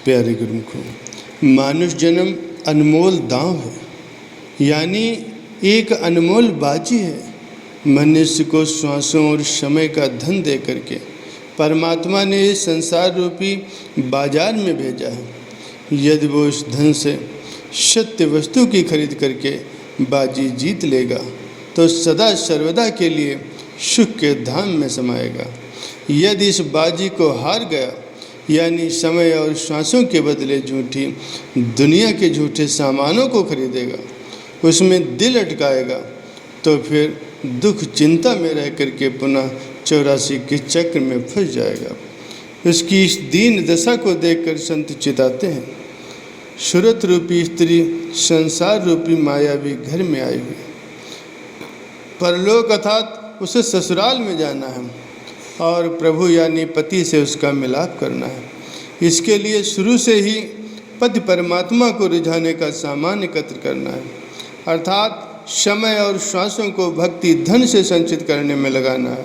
प्यारे गुरुमुखों, मानुष जन्म अनमोल दांव है, यानी एक अनमोल बाजी है। मनुष्य को श्वासों और समय का धन दे करके परमात्मा ने इस संसार रूपी बाजार में भेजा है। यदि वो इस धन से सत्य वस्तु की खरीद करके बाजी जीत लेगा तो सदा सर्वदा के लिए सुख के धाम में समाएगा। यदि इस बाजी को हार गया, यानी समय और श्वासों के बदले झूठी दुनिया के झूठे सामानों को खरीदेगा, उसमें दिल अटकाएगा, तो फिर दुख चिंता में रह करके पुनः 84 के चक्र में फंस जाएगा। उसकी इस दीन दशा को देखकर संत चिताते हैं। सूरत रूपी स्त्री संसार रूपी मायावी घर में आई हुई, परलोक अर्थात उसे ससुराल में जाना है और प्रभु यानी पति से उसका मिलाप करना है। इसके लिए शुरू से ही पति परमात्मा को रिझाने का सामान एकत्र करना है, अर्थात समय और श्वासों को भक्ति धन से संचित करने में लगाना है।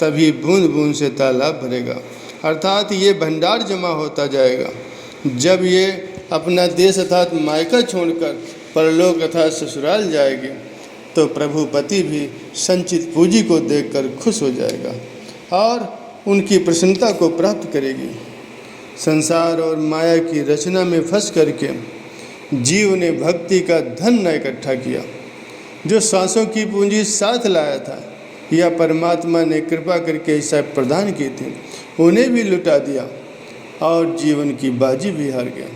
तभी बूंद बूंद से तालाब भरेगा, अर्थात ये भंडार जमा होता जाएगा। जब ये अपना देश अर्थात मायका छोड़कर परलोक अर्थात ससुराल जाएगी तो प्रभु पति भी संचित पूंजी को देखकर खुश हो जाएगा और उनकी प्रसन्नता को प्राप्त करेगी। संसार और माया की रचना में फंस करके जीव ने भक्ति का धन न इकट्ठा किया, जो सांसों की पूंजी साथ लाया था या परमात्मा ने कृपा करके ऐसा प्रदान की थी, उन्हें भी लुटा दिया और जीवन की बाजी भी हार गया।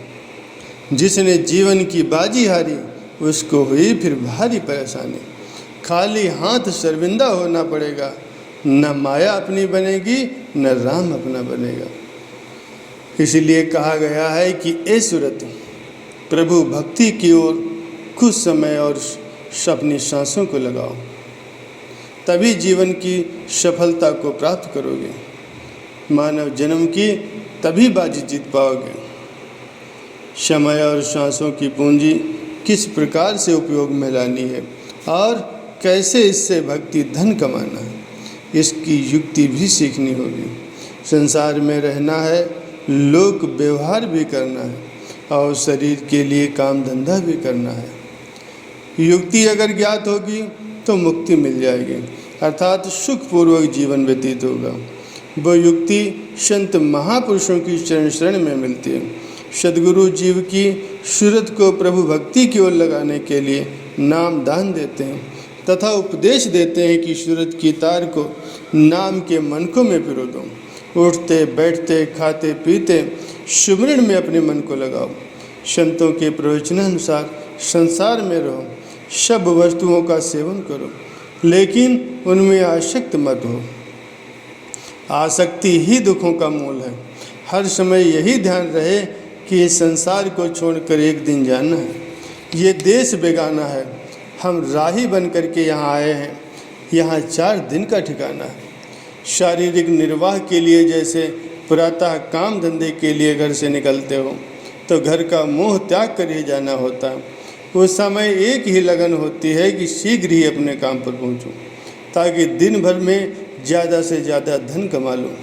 जिसने जीवन की बाजी हारी उसको हुई फिर भारी परेशानी। खाली हाथ शर्मिंदा होना पड़ेगा, न माया अपनी बनेगी न राम अपना बनेगा। इसलिए कहा गया है कि ए सूरत, प्रभु भक्ति की ओर कुछ समय और अपनी सांसों को लगाओ, तभी जीवन की सफलता को प्राप्त करोगे। मानव जन्म की तभी बाजी जीत पाओगे। समय और सांसों की पूंजी किस प्रकार से उपयोग में लानी है और कैसे इससे भक्ति धन कमाना है, इसकी युक्ति भी सीखनी होगी। संसार में रहना है, लोक व्यवहार भी करना है और शरीर के लिए काम धंधा भी करना है। युक्ति अगर ज्ञात होगी तो मुक्ति मिल जाएगी, अर्थात सुखपूर्वक जीवन व्यतीत होगा। वो युक्ति संत महापुरुषों की चरण शरण में मिलती है। सद्गुरु जीव की सूरत को प्रभु भक्ति की ओर लगाने के लिए नाम दान देते हैं तथा उपदेश देते हैं कि सूरत की तार को नाम के मनकों में पिरो दो। उठते बैठते खाते पीते सुमिरन में अपने मन को लगाओ। संतों के प्रवचनानुसार संसार में रहो, सब वस्तुओं का सेवन करो, लेकिन उनमें आसक्त मत हो। आसक्ति ही दुखों का मूल है। हर समय यही ध्यान रहे कि इस संसार को छोड़कर एक दिन जाना है। ये देश बेगाना है, हम राही बन करके यहाँ आए हैं। यहाँ 4 दिन का ठिकाना है। शारीरिक निर्वाह के लिए जैसे प्रातः काम धंधे के लिए घर से निकलते हो तो घर का मोह त्याग कर ही जाना होता है। उस समय एक ही लगन होती है कि शीघ्र ही अपने काम पर पहुँचूँ, ताकि दिन भर में ज़्यादा से ज़्यादा धन कमा लूँ।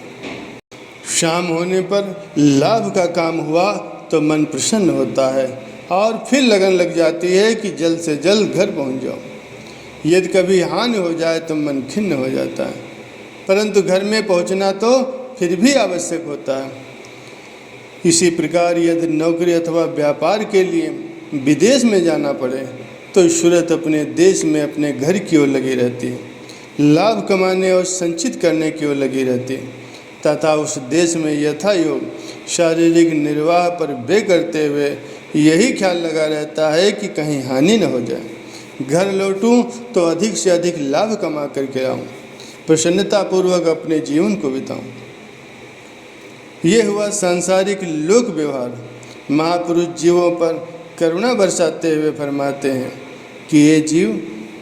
शाम होने पर लाभ का काम हुआ तो मन प्रसन्न होता है और फिर लगन लग जाती है कि जल्द से जल्द घर पहुंच जाओ। यदि कभी हानि हो जाए तो मन खिन्न हो जाता है, परंतु घर में पहुंचना तो फिर भी आवश्यक होता है। इसी प्रकार यदि नौकरी अथवा व्यापार के लिए विदेश में जाना पड़े तो सूरत अपने देश में अपने घर की ओर लगी रहती है, लाभ कमाने और संचित करने की ओर लगी रहती है तथा उस देश में यथा योग शारीरिक निर्वाह पर व्यय करते हुए यही ख्याल लगा रहता है कि कहीं हानि न हो जाए। घर लौटूं तो अधिक से अधिक लाभ कमा करके आऊँ, प्रसन्नतापूर्वक अपने जीवन को बिताऊँ। ये हुआ सांसारिक लोक व्यवहार। महापुरुष जीवों पर करुणा बरसाते हुए फरमाते हैं कि ये जीव,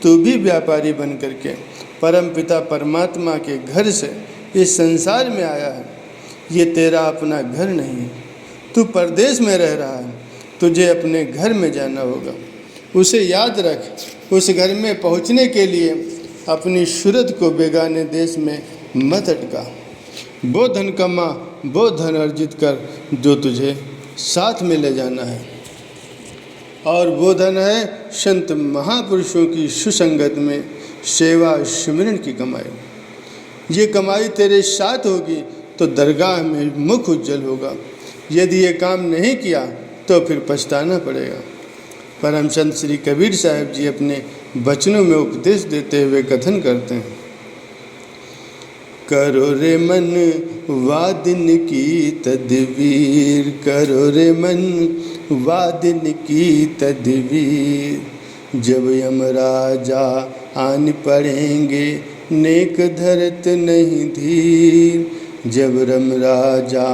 तू भी व्यापारी बन करके परमपिता परमात्मा के घर से इस संसार में आया है। ये तेरा अपना घर नहीं है, तू परदेश में रह रहा है, तुझे अपने घर में जाना होगा। उसे याद रख। उस घर में पहुंचने के लिए अपनी सूरत को बेगाने देश में मत अटका। वो धन कमा, वो धन अर्जित कर जो तुझे साथ में ले जाना है। और वो धन है संत महापुरुषों की सुसंगत में सेवा सिमरन की कमाई। ये कमाई तेरे साथ होगी तो दरगाह में मुख उज्जवल होगा। यदि ये काम नहीं किया तो फिर पछताना पड़ेगा। परम संत श्री कबीर साहब जी अपने वचनों में उपदेश देते हुए कथन करते हैं, करो रे मन वादिन की तदबीर, करो रे मन वादिन की तदबीर। जब यमराजा आन पड़ेंगे नेक धरत नहीं धीर, जब यमराजा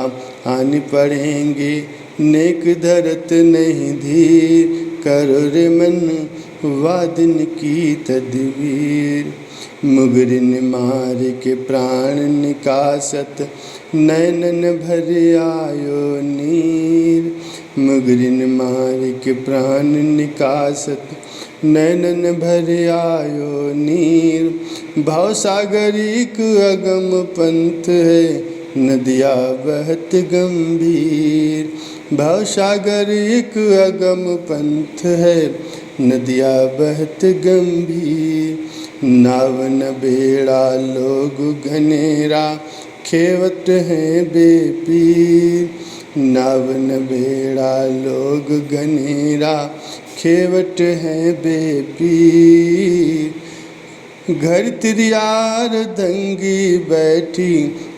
आन पड़ेंगे नेक धरत नहीं धीर। करो रे मन वादिन की तदबीर। मुगरिन मार के प्राण निकासत नैनन भर आयो नीर। मुगरिन मार के प्राण निकासत नैनन भर आयो नीर। भाव सागर एक अगम पंथ है नदिया बहत गंभीर। भाव सागर एक अगम पंथ है नदिया बहत गंभीर। नावन बेड़ा लोग घनेरा खेवत हैं बेपीर। नावन बेड़ा लोग घनेरा खेवट हैं बेपीर। घर तिरियार दंगी बैठी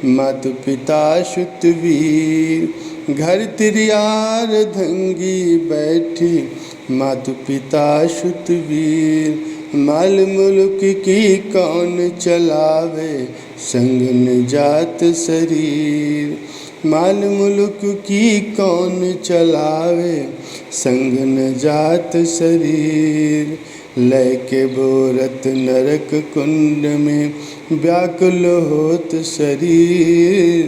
मात पिता सुत वीर। घर तिरियार दंगी बैठी मात पिता सुत वीर। माल मुल्क की कौन चलावे संग न जात शरीर। माल मुल्क की कौन चलावे संग न जात शरीर। लय के बोरत नरक कुंड में व्याकुल होत शरीर।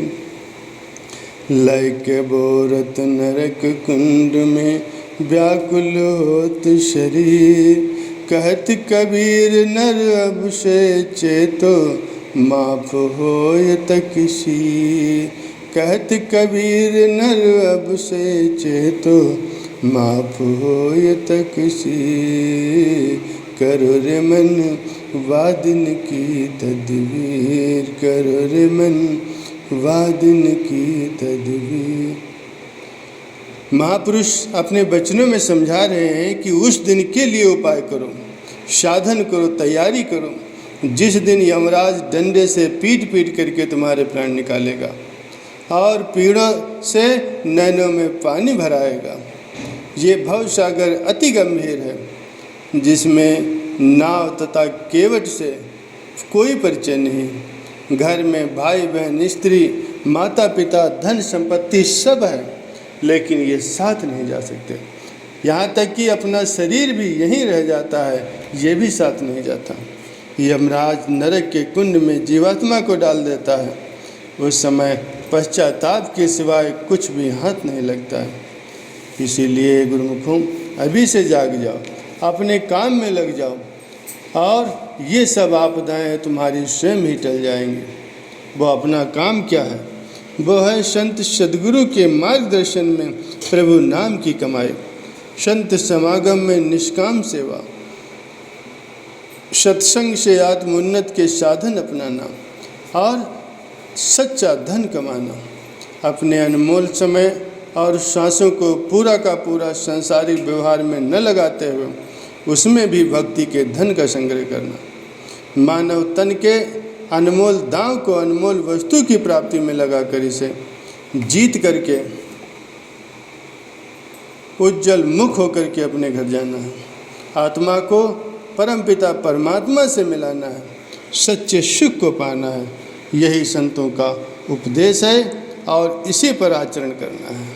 लय के बोरत नरक कुंड में व्याकुल होत शरीर। कहत कबीर नर अब से चेतो माफ होय तकिसी। कहत कबीर नर अब से चेतो माफ होय तकिसी। करो रे मन वादिन की तदबीर। करो रे मन वादिन की तदबीर। महापुरुष अपने वचनों में समझा रहे हैं कि उस दिन के लिए उपाय करो, साधन करो, तैयारी करो जिस दिन यमराज डंडे से पीट पीट करके तुम्हारे प्राण निकालेगा और पीड़ों से नैनों में पानी भराएगा। ये भव सागर अति गंभीर है जिसमें नाव तथा केवट से कोई परिचय नहीं। घर में भाई बहन स्त्री माता पिता धन संपत्ति सब है लेकिन ये साथ नहीं जा सकते। यहाँ तक कि अपना शरीर भी यहीं रह जाता है, ये भी साथ नहीं जाता। यमराज नरक के कुंड में जीवात्मा को डाल देता है। उस समय पश्चाताप के सिवाय कुछ भी हाथ नहीं लगता है। इसीलिए गुरुमुखों अभी से जाग जाओ, अपने काम में लग जाओ और ये सब आपदाएं तुम्हारी स्वयं ही टल जाएंगी। वो अपना काम क्या है? वो है संत सद्गुरु के मार्गदर्शन में प्रभु नाम की कमाई, संत समागम में निष्काम सेवा, सत्संग से आत्मोन्नत के साधन अपनाना और सच्चा धन कमाना। अपने अनमोल समय और सांसों को पूरा का पूरा सांसारिक व्यवहार में न लगाते हुए उसमें भी भक्ति के धन का संग्रह करना। मानव तन के अनमोल दांव को अनमोल वस्तु की प्राप्ति में लगाकर इसे जीत करके उज्जवल मुख होकर के अपने घर जाना है। आत्मा को परमपिता परमात्मा से मिलाना है, सच्चे सुख को पाना है। यही संतों का उपदेश है और इसी पर आचरण करना है।